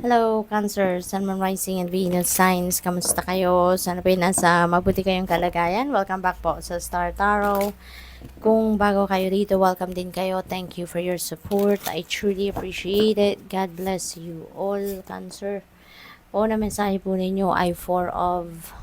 Hello, Cancer, Sun, Moon, Rising, and Venus signs. Kamusta kayo? Sana po nasa mabuti kayong kalagayan. Welcome back po sa Star Tarot. Kung bago kayo dito, welcome din kayo. Thank you for your support. I truly appreciate it. God bless you all, Cancer. O na mensahe po ninyo ay for of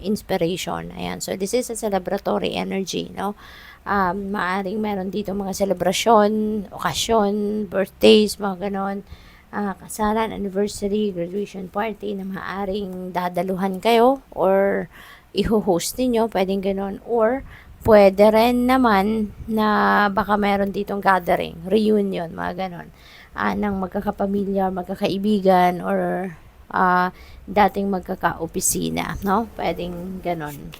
inspiration. Ayan. So, this is a celebratory energy, no? Maaring meron dito mga selebrasyon, okasyon, birthdays, mga ganon, kasalan, anniversary, graduation party na maaring dadaluhan kayo or i-host ninyo, pwedeng ganon. Or pwede rin naman na baka meron ditong gathering, reunion, mga ganon, ng magkakapamilya, magkakaibigan, or dating magkaka-opisina, no? Pwedeng ganon.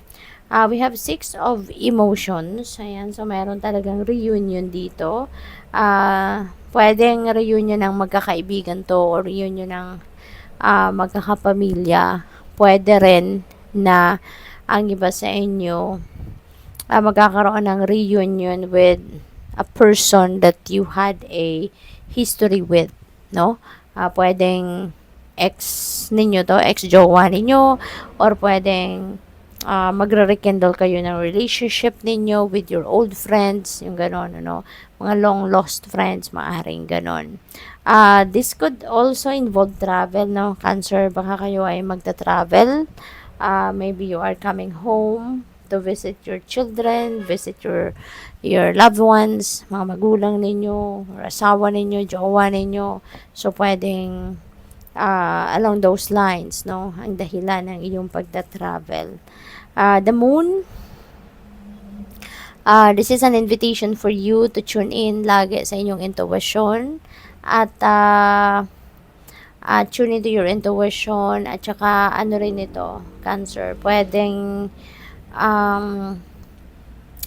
We have 6 of emotions. Ayan, so meron talagang reunion dito. Pwedeng reunion ng magkakaibigan to or reunion ng magkakapamilya. Pwede rin na ang iba sa inyo magkakaroon ng reunion with a person that you had a history with, no? Pwedeng ex ninyo to, ex-jowa ninyo, or pwedeng magre-rekindle kayo ng relationship ninyo with your old friends, yung ganon, ano, mga long lost friends, maaring ganon. This could also involve travel, no, Cancer, baka kayo ay magta-travel. Maybe you are coming home to visit your children, visit your loved ones, mga magulang ninyo, or asawa ninyo, jowa ninyo. So, pwedeng along those lines, no, ang dahilan ng iyong pagta-travel. The moon, this is an invitation for you to tune in lagi sa inyong intuition at tune into your intuition. At saka ano rin ito, Cancer, pwedeng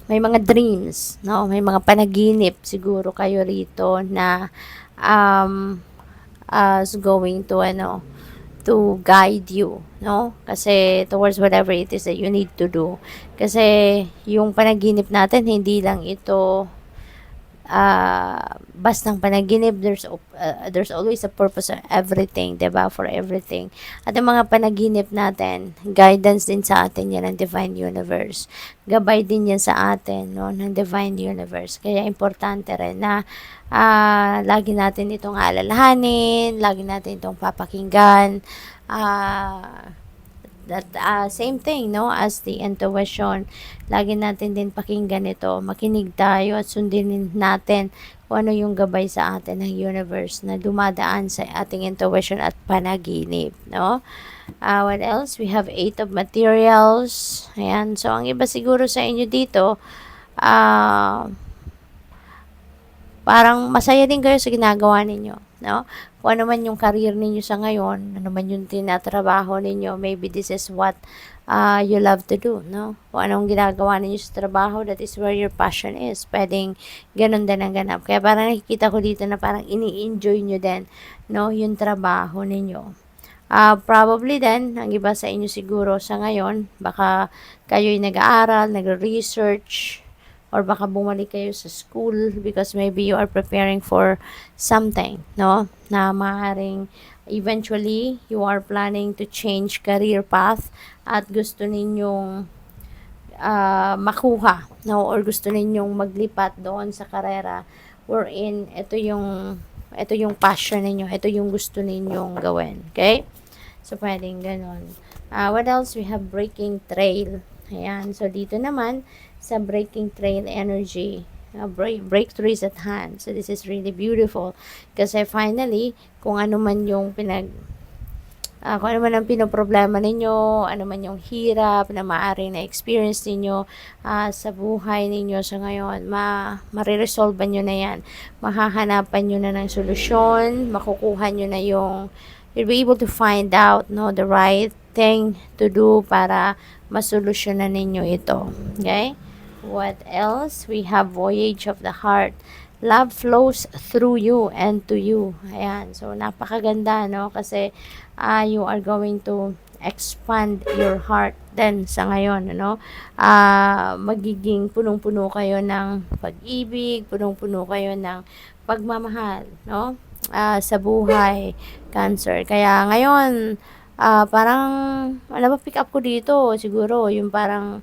may mga dreams, no? May mga panaginip siguro kayo rito na going to guide you, no? Kasi towards whatever it is that you need to do. Kasi yung panaginip natin, hindi lang ito bastang panaginip. There's always a purpose of everything, diba? For everything. At yung mga panaginip natin, guidance din sa atin yan ng Divine Universe. Gabay din yan sa atin, no? Ng Divine Universe. Kaya importante rin na lagi natin itong alalahanin, lagi natin itong papakinggan. Same thing, no, as the intuition. Lagi natin din pakinggan ito. Makinig tayo at sundin natin kung ano yung gabay sa atin ng universe na dumadaan sa ating intuition at panaginip, no? What else? We have 8 of materials. Ayan. So, ang iba siguro sa inyo dito, parang masaya din kayo sa ginagawa ninyo, no? Kung ano man yung career ninyo sa ngayon, ano man yung tinatrabaho ninyo, maybe this is what you love to do, no? Kung anong ginagawa ninyo sa trabaho, that is where your passion is. Pwedeng ganun din ang ganap. Kaya parang nakikita ko dito na parang ini-enjoy nyo din, no, yung trabaho ninyo. Probably then, ang iba sa inyo siguro sa ngayon, baka kayo'y nag-aaral, nag-research, or baka bumalik kayo sa school because maybe you are preparing for something, no? Na maaaring eventually you are planning to change career path at gusto ninyong makuha, no? Or gusto ninyong maglipat doon sa karera wherein ito yung passion ninyo, ito yung gusto ninyong gawin, okay? So, pwedeng ganun. What else? We have breaking trail. Ayan. So, dito naman, sa breaking trail energy, breakthrough is at hand. So, this is really beautiful. Kasi finally, kung ano man yung kung ano man ang pinoproblema ninyo, ano man yung hirap na maaring na-experience ninyo sa buhay ninyo sa ngayon, mariresolve nyo na yan. Mahahanapan nyo na ng solusyon, makukuha nyo na you'll be able to find out, no, the right thing to do para masolusyonan ninyo ito. Okay? What else? We have voyage of the heart. Love flows through you and to you. Ayan. So, napakaganda, no? Kasi you are going to expand your heart then sa ngayon, ano? Magiging punong-puno kayo ng pag-ibig, punong-puno kayo ng pagmamahal, no? sa buhay, Cancer. Kaya ngayon, parang, alam mo, pick up ko dito, siguro, yung parang,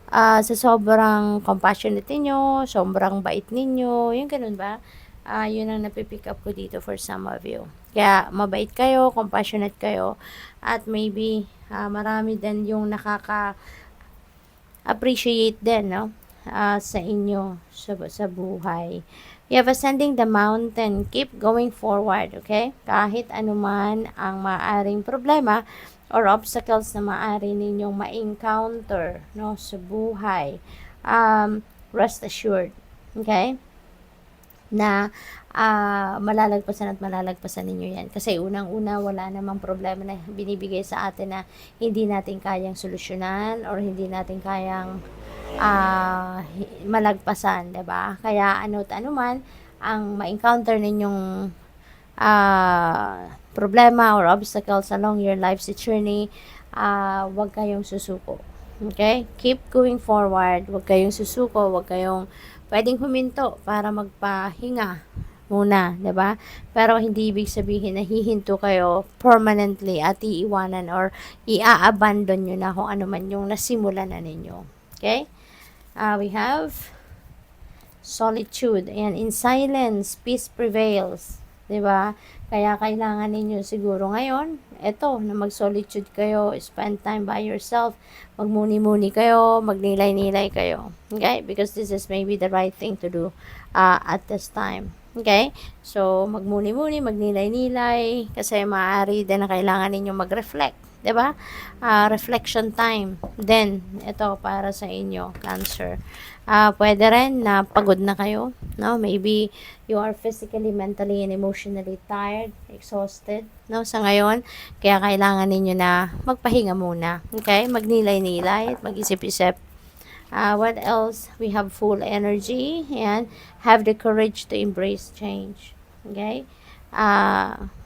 sa sobrang compassionate ninyo, sobrang bait ninyo, yung ganun ba? Yun ang napipick up ko dito for some of you. Kaya, mabait kayo, compassionate kayo, at maybe, marami din yung appreciate din, no? Sa inyo, sa buhay. You have ascending the mountain. Keep going forward, okay? Kahit anuman ang maaring problema or obstacles na maaari ninyong ma-encounter, no, sa buhay, rest assured, okay? Na malalagpasan ninyo yan. Kasi unang-una, wala namang problema na binibigay sa atin na hindi natin kayang solusyonan or hindi natin kayang malagpasan, 'di ba? Kaya ano't anuman ang ma-encounter ninyong problema or obstacles along your life's journey, huwag kayong susuko. Okay? Keep going forward. Huwag kayong susuko, huwag kayong pwedeng huminto para magpahinga muna, 'di ba? Pero hindi ibig sabihin na hihinto kayo permanently at iiwanan or i-abandon nyo na kung ano man yung nasimulan na ninyo. Okay? We have solitude. Ayan, in silence, peace prevails. 'Di ba? Kaya kailangan ninyo siguro ngayon, eto, na mag-solitude kayo, spend time by yourself, magmuni-muni kayo, magnilay-nilay kayo. Okay? Because this is maybe the right thing to do at this time. Okay? So, magmuni-muni, magnilay-nilay, kasi maaari din na kailangan ninyo mag-reflect. 'Di ba? Reflection time. Then, ito para sa inyo, Cancer. Pwede rin na pagod na kayo, no? Maybe you are physically, mentally, and emotionally tired, exhausted, no? Sa ngayon, kaya kailangan ninyo na magpahinga muna. Okay? Magnilay-nilay at mag-isip-isip. What else? We have full energy and have the courage to embrace change. Okay?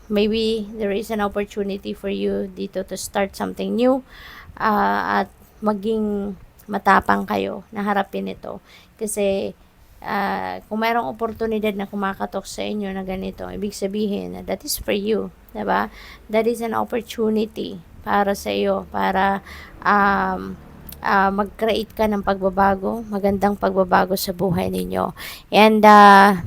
Maybe there is an opportunity for you dito to start something new, at maging matapang kayo na harapin ito. Kasi kung mayroong oportunidad na kumakatok sa inyo na ganito, ibig sabihin na that is for you, 'di ba? That is an opportunity para sa iyo, para mag-create ka ng pagbabago, magandang pagbabago sa buhay ninyo. And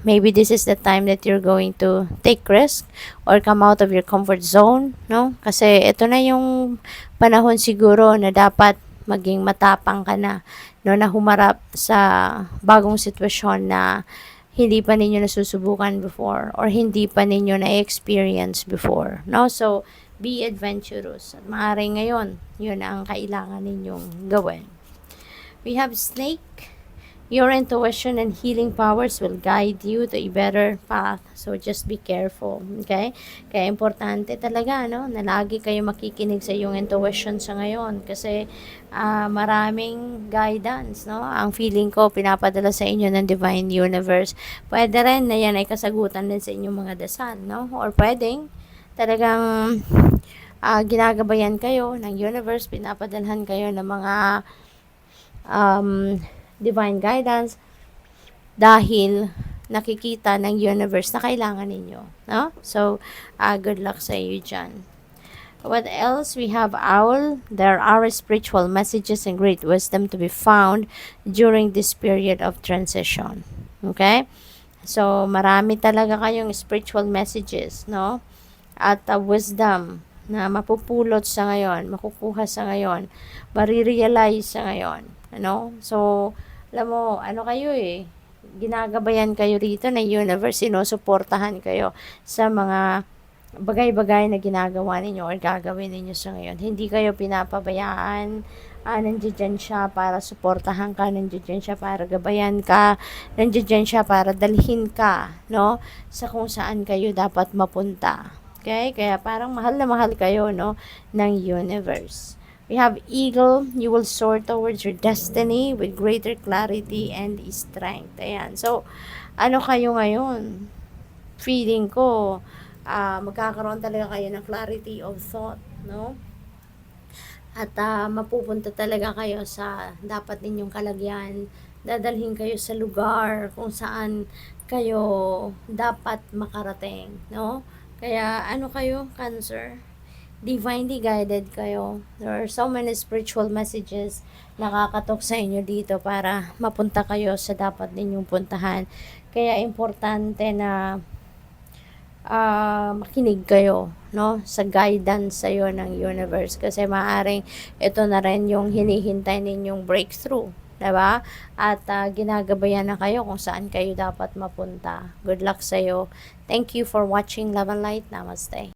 maybe this is the time that you're going to take risk or come out of your comfort zone, no? Kasi ito na yung panahon siguro na dapat maging matapang ka na, no, na humarap sa bagong sitwasyon na hindi pa ninyo nasusubukan before or hindi pa ninyo na-experience before, no? So, be adventurous. At maaaring ngayon, yun ang kailangan ninyong gawin. We have snake. Your intuition and healing powers will guide you to a better path. So, just be careful. Okay? Kaya importante talaga, no, na lagi kayo makikinig sa iyong intuition sa ngayon. Kasi, maraming guidance, no? Ang feeling ko, pinapadala sa inyo ng Divine Universe. Pwede rin na yan ay kasagutan din sa inyong mga dasal, no? Or pwedeng, talagang, ginagabayan kayo ng universe, pinapadalhan kayo ng mga, divine guidance dahil nakikita ng universe na kailangan ninyo, no? So, good luck sa iyo dyan. What else? We have owl. There are spiritual messages and great wisdom to be found during this period of transition. Okay? So, marami talaga kayong spiritual messages, no? At wisdom na mapupulot sa ngayon, makukuha sa ngayon, marirealize sa ngayon. Ano? So, alam mo, ano kayo ginagabayan kayo rito ng universe, sinusuportahan kayo sa mga bagay-bagay na ginagawa ninyo or gagawin ninyo sa ngayon. Hindi kayo pinapabayaan. Nandiyan siya para suportahan ka, nandiyan siya para gabayan ka, nandiyan siya para dalhin ka, no, sa kung saan kayo dapat mapunta. Okay? Kaya parang mahal na mahal kayo, no, ng universe. We have eagle. You will soar towards your destiny with greater clarity and strength. Ayan. So, ano kayo ngayon? Feeling ko, magkakaroon talaga kayo ng clarity of thought, no? At mapupunta talaga kayo sa dapat ninyong kalagyan dadalhin kayo sa lugar kung saan kayo dapat makarating, no? Kaya ano kayo, Cancer? Divinely guided kayo. There are so many spiritual messages nakakatok sa inyo dito para mapunta kayo sa dapat ninyong puntahan. Kaya importante na makinig kayo, no, sa guidance sa'yo ng universe, kasi maaring ito na rin yung hinihintay ninyong breakthrough, diba? At ginagabayan na kayo kung saan kayo dapat mapunta. Good luck sa'yo. Thank you for watching Love and Light. Namaste.